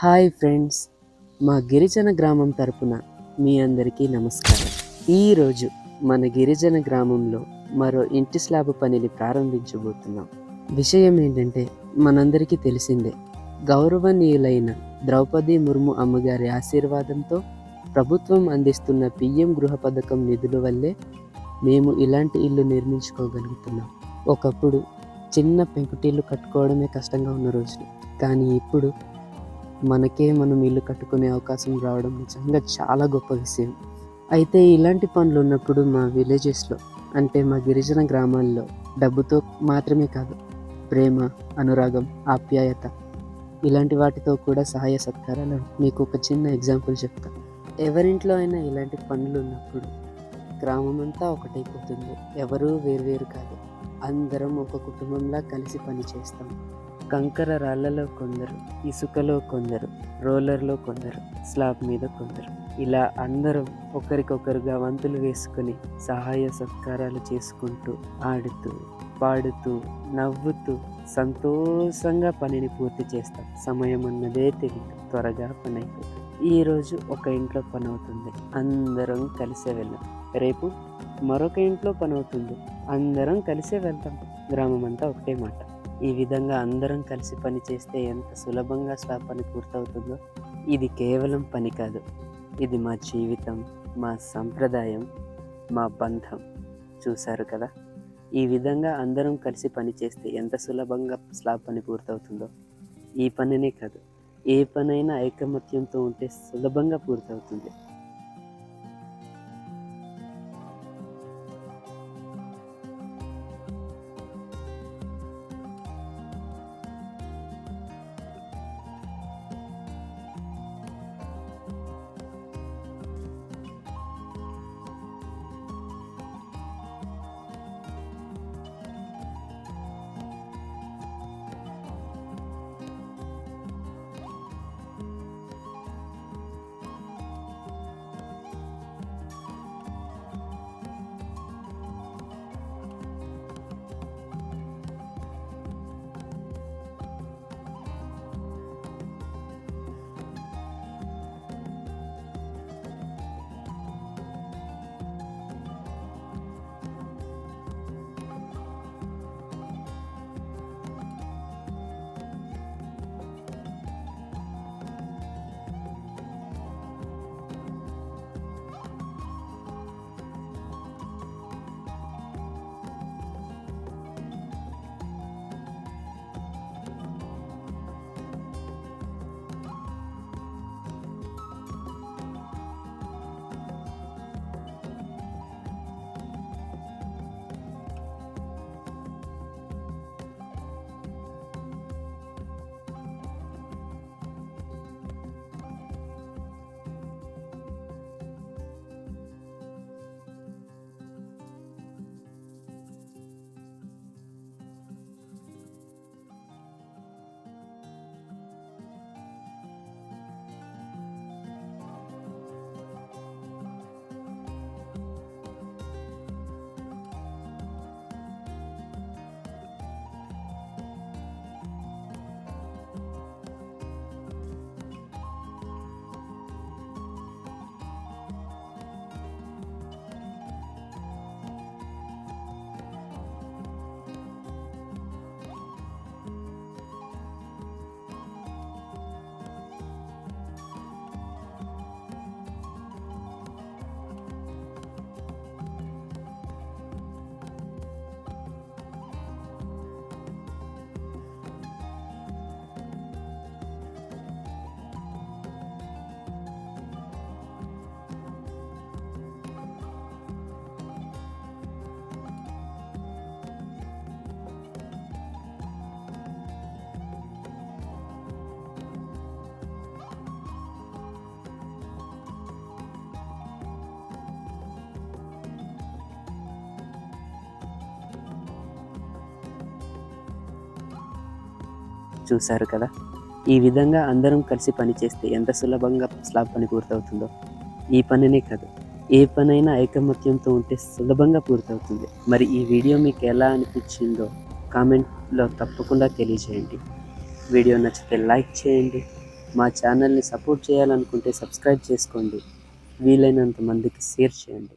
Hi friends, మా గిరిజన గ్రామం తరపున మీ అందరికీ నమస్కారం. ఈరోజు మన గిరిజన గ్రామంలో మరో ఇంటి స్లాబ్ పనిని ప్రారంభించబోతున్నాం. విషయం ఏంటంటే మనందరికీ తెలిసిందే, గౌరవనీయులైన ద్రౌపది ముర్ము అమ్మగారి ఆశీర్వాదంతో ప్రభుత్వం అందిస్తున్న పిఎం గృహ పథకం నిధుల వల్లే మేము ఇలాంటి ఇల్లు నిర్మించుకోగలుగుతున్నాం. ఒకప్పుడు చిన్న పెంకుటిల్లు కట్టుకోవడమే కష్టంగా ఉన్న రోజులు, కానీ ఇప్పుడు మనం ఇల్లు కట్టుకునే అవకాశం రావడం నిజంగా చాలా గొప్ప విషయం. అయితే ఇలాంటి పనులు ఉన్నప్పుడు మా విలేజెస్లో, అంటే మా గిరిజన గ్రామాల్లో డబ్బుతో మాత్రమే కాదు, ప్రేమ, అనురాగం, ఆప్యాయత ఇలాంటి వాటితో కూడా సహాయ సత్కారాలు. మీకు ఒక చిన్న ఎగ్జాంపుల్ చెప్తా. ఎవరింట్లో అయినా ఇలాంటి పనులు ఉన్నప్పుడు గ్రామం అంతా ఒకటైపోతుంది. ఎవరూ వేరువేరు కాదు, అందరం ఒక కుటుంబంలా కలిసి పని చేస్తాం. కంకర రాళ్లలో కొందరు, ఇసుకలో కొందరు, రోలర్లో కొందరు, స్లాబ్ మీద కొందరు, ఇలా అందరం ఒకరికొకరుగా వంతులు వేసుకొని సహాయ సత్కారాలు చేసుకుంటూ, ఆడుతూ, పాడుతూ, నవ్వుతూ సంతోషంగా పనిని పూర్తి చేస్తాం. సమయం అన్నదే తెలియదు, త్వరగా పని అయిపోతుంది. ఈరోజు ఒక ఇంట్లో పని అవుతుంది, అందరం కలిసే వెళ్ళాం. రేపు మరొక ఇంట్లో పని అవుతుంది, అందరం కలిసే వెళ్తాం. గ్రామం అంతా ఒకటే మాట. ఈ విధంగా అందరం కలిసి పని చేస్తే ఎంత సులభంగా స్లాబ్ పని పూర్తవుతుందో. ఇది కేవలం పని కాదు, ఇది మా జీవితం, మా సంప్రదాయం, మా బంధం. చూశారు కదా, ఈ విధంగా అందరం కలిసి పని చేస్తే ఎంత సులభంగా స్లాబ్ పని పూర్తవుతుందో. ఈ పనినే కాదు, ఏ పనైనా ఐకమత్యంతో ఉంటే సులభంగా పూర్తవుతుంది. చూశారు కదా, ఈ విధంగా అందరం కలిసి పని చేస్తే ఎంత సులభంగా స్లాబ్ పని పూర్తవుతుందో. ఈ పనినే కాదు, ఏ పనైనా ఐకమత్యంతో ఉంటే సులభంగా పూర్తవుతుంది. మరి ఈ వీడియో మీకు ఎలా అనిపించిందో కామెంట్లో తప్పకుండా తెలియజేయండి. వీడియో నచ్చితే లైక్ చేయండి, మా ఛానల్ని సపోర్ట్ చేయాలనుకుంటే సబ్స్క్రైబ్ చేసుకోండి. వీలైనంత మందికి షేర్ చేయండి.